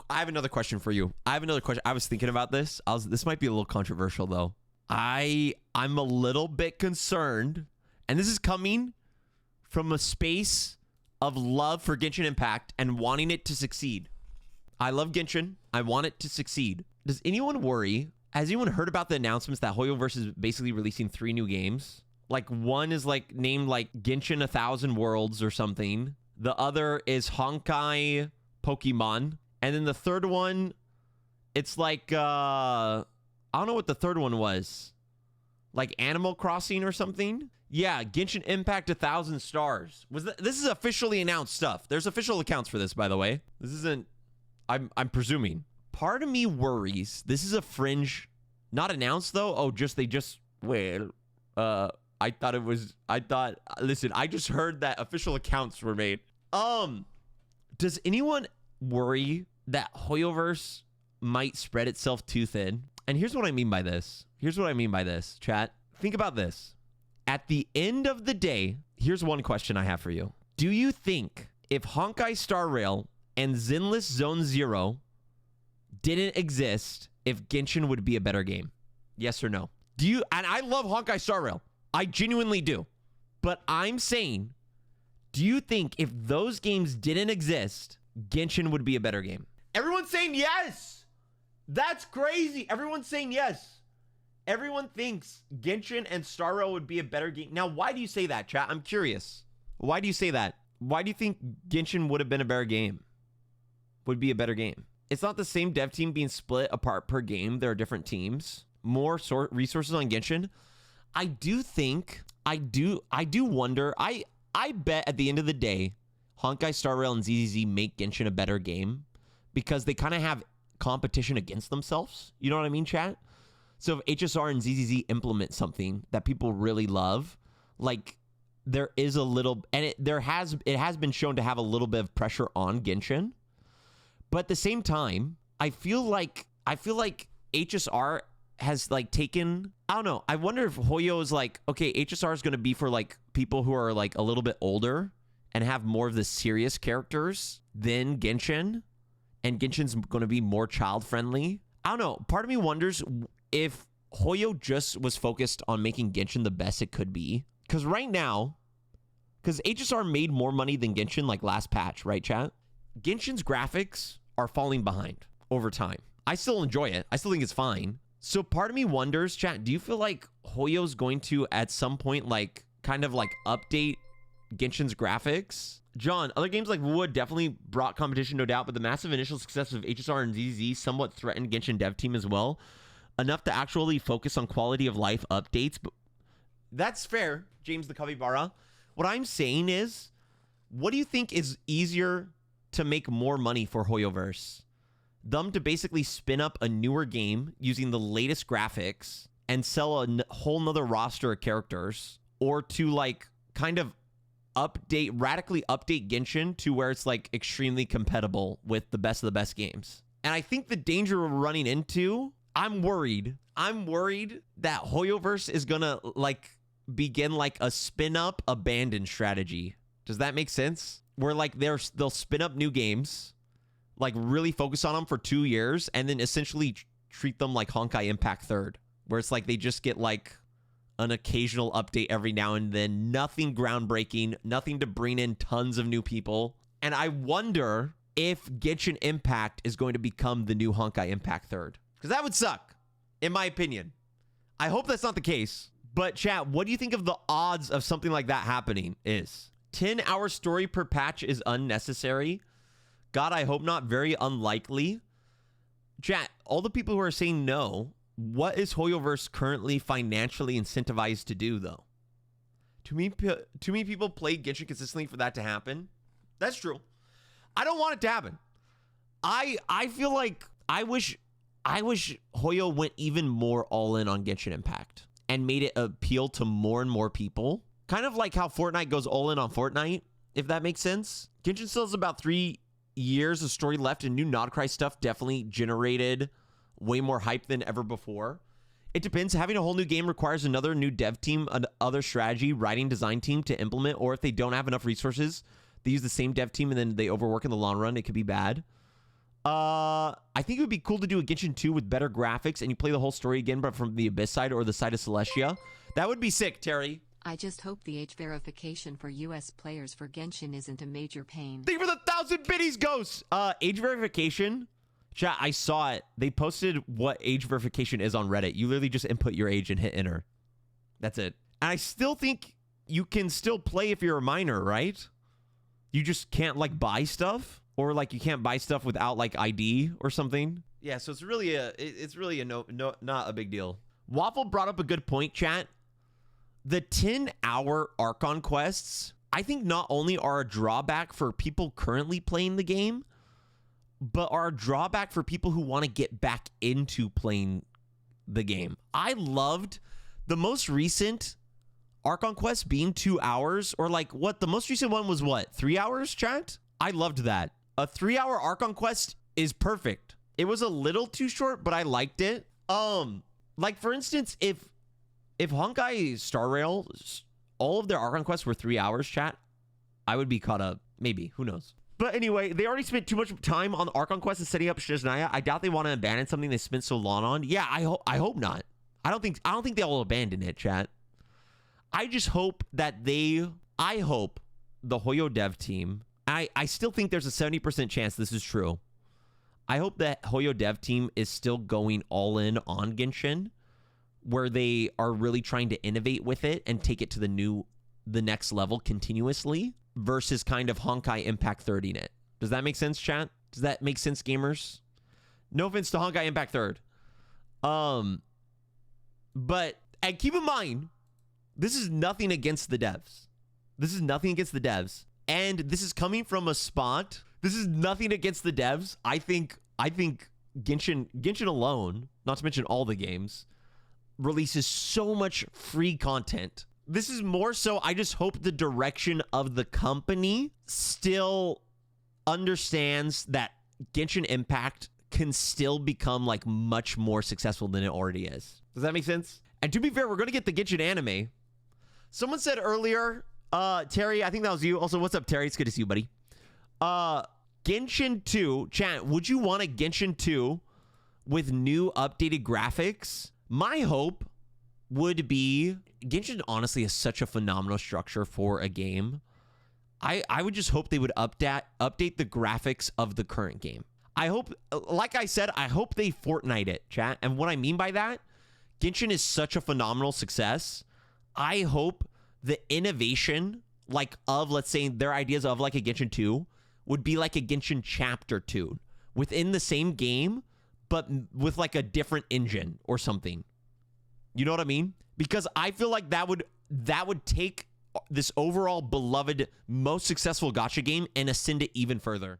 I have another question for you. I have another question. I was thinking about this. This might be a little controversial though. I'm a little bit concerned, and this is coming from a space of love for Genshin Impact and wanting it to succeed. I love Genshin. I want it to succeed. Does anyone worry? Has anyone heard about the announcements that Hoyoverse is basically releasing 3 new games? Like one is like named like Genshin 1000 Worlds or something. The other is Honkai Pokemon. And then the third one, it's like, I don't know what the third one was. Like Animal Crossing or something? Yeah, Genshin Impact 1000 Stars. This is officially announced stuff. There's official accounts for this, by the way. This isn't, I'm presuming. Part of me worries, this is a fringe, not announced though. Oh, listen, I just heard that official accounts were made. Does anyone worry that Hoyoverse might spread itself too thin? And here's what I mean by this. Chat. Think about this. At the end of the day, here's one question I have for you. Do you think if Honkai Star Rail and Zenless Zone Zero didn't exist, if Genshin would be a better game? Yes or no? And I love Honkai Star Rail. I genuinely do. But I'm saying, do you think if those games didn't exist, Genshin would be a better game? Everyone's saying yes. That's crazy. Everyone's saying yes. Everyone thinks Genshin and Star Rail would be a better game. Now, why do you say that, chat? I'm curious. Why do you say that? Why do you think Genshin would have been a better game? Would be a better game? It's not the same dev team being split apart per game. There are different teams. More resources on Genshin. I do wonder. I bet at the end of the day, Honkai Star Rail and ZZZ make Genshin a better game because they kind of have competition against themselves. You know what I mean, chat? So if HSR and ZZZ implement something that people really love, like there is a little, and it has been shown to have a little bit of pressure on Genshin. But at the same time, I feel like HSR has like taken, I don't know. I wonder if Hoyo is like, okay, HSR is going to be for like people who are like a little bit older and have more of the serious characters than Genshin. And Genshin's going to be more child friendly. I don't know. Part of me wonders if Hoyo just was focused on making Genshin the best it could be. Because right now, because HSR made more money than Genshin like last patch, right, chat? Genshin's graphics are falling behind over time. I still enjoy it. I still think it's fine. So part of me wonders, chat, do you feel like Hoyo's going to at some point like kind of like update Genshin's graphics? John, other games like Wood definitely brought competition, no doubt, but the massive initial success of HSR and ZZ somewhat threatened Genshin dev team as well, enough to actually focus on quality of life updates. But that's fair, James the Capybara. What I'm saying is, what do you think is easier to make more money for Hoyoverse? Them to basically spin up a newer game using the latest graphics and sell a whole nother roster of characters, or to like kind of radically update Genshin to where it's like extremely compatible with the best of the best games. And I think the danger we're running into, I'm worried that Hoyoverse is gonna like begin like a spin up abandon strategy. Does that make sense? Where like they'll spin up new games, like really focus on them for 2 years, and then essentially treat them like Honkai Impact 3rd, where it's like they just get like an occasional update every now and then, nothing groundbreaking, nothing to bring in tons of new people. And I wonder if Genshin Impact is going to become the new Honkai Impact 3rd, because that would suck, in my opinion. I hope that's not the case. But chat, what do you think of the odds of something like that happening? 10-hour story per patch is unnecessary. God, I hope not. Very unlikely. Chat, all the people who are saying no, what is Hoyoverse currently financially incentivized to do, though? Too many people play Genshin consistently for that to happen. That's true. I don't want it to happen. I feel like I wish Hoyo went even more all in on Genshin Impact and made it appeal to more and more people. Kind of like how Fortnite goes all in on Fortnite, if that makes sense. Genshin still has about 3 years of story left, and new Nodcry stuff definitely generated way more hype than ever before. It depends. Having a whole new game requires another new dev team, another strategy, writing, design team to implement, or if they don't have enough resources, they use the same dev team and then they overwork in the long run. It could be bad. I think it would be cool to do a Genshin 2 with better graphics and you play the whole story again, but from the Abyss side or the side of Celestia. That would be sick, Terry. I just hope the age verification for US players for Genshin isn't a major pain. Thank you for the 1,000 biddies, Ghost. Age verification. Chat, I saw it. They posted what age verification is on Reddit. You literally just input your age and hit enter. That's it. And I still think you can still play if you're a minor, right? You just can't like buy stuff, or like you can't buy stuff without like ID or something. Yeah, so it's really a not a big deal. Waffle brought up a good point, chat. The 10-hour Archon quests, I think not only are a drawback for people currently playing the game, but are a drawback for people who want to get back into playing the game. I loved the most recent Archon quest being 2 hours, or like what the most recent one was, what, 3 hours, chat? I loved that. A 3-hour Archon quest is perfect. It was a little too short, but I liked it. Like for instance, if Honkai Star Rail, all of their Archon quests were 3 hours, chat, I would be caught up. Maybe, who knows? But anyway, they already spent too much time on the Archon quest and setting up Shiznaya. I doubt they want to abandon something they spent so long on. Yeah, I hope not. I don't think they'll abandon it, chat. I just hope that I hope the Hoyo dev team, I still think there's a 70% chance this is true. I hope that Hoyo dev team is still going all in on Genshin, where they are really trying to innovate with it and take it to the next level continuously, versus kind of Honkai Impact 30ing it. Does that make sense, chat? Does that make sense, gamers? No offense to Honkai Impact 3rd. But, and keep in mind, this is nothing against the devs. This is nothing against the devs. And this is coming from a spot. This is nothing against the devs. I think Genshin alone, not to mention all the games, releases so much free content. This is more so, I just hope the direction of the company still understands that Genshin Impact can still become like much more successful than it already is. Does that make sense? And to be fair, we're going to get the Genshin anime. Someone said earlier, Terry, I think that was you. Also, what's up, Terry? It's good to see you, buddy. Genshin 2, chat, would you want a Genshin 2 with new updated graphics? My hope would be, Genshin honestly is such a phenomenal structure for a game. I would just hope they would update the graphics of the current game. I hope, like I said, I hope they Fortnite it, chat. And what I mean by that, Genshin is such a phenomenal success. I hope the innovation, like of, let's say, their ideas of like a Genshin 2 would be like a Genshin Chapter 2 within the same game, but with like a different engine or something. You know what I mean? Because I feel like that would take this overall beloved, most successful gacha game and ascend it even further.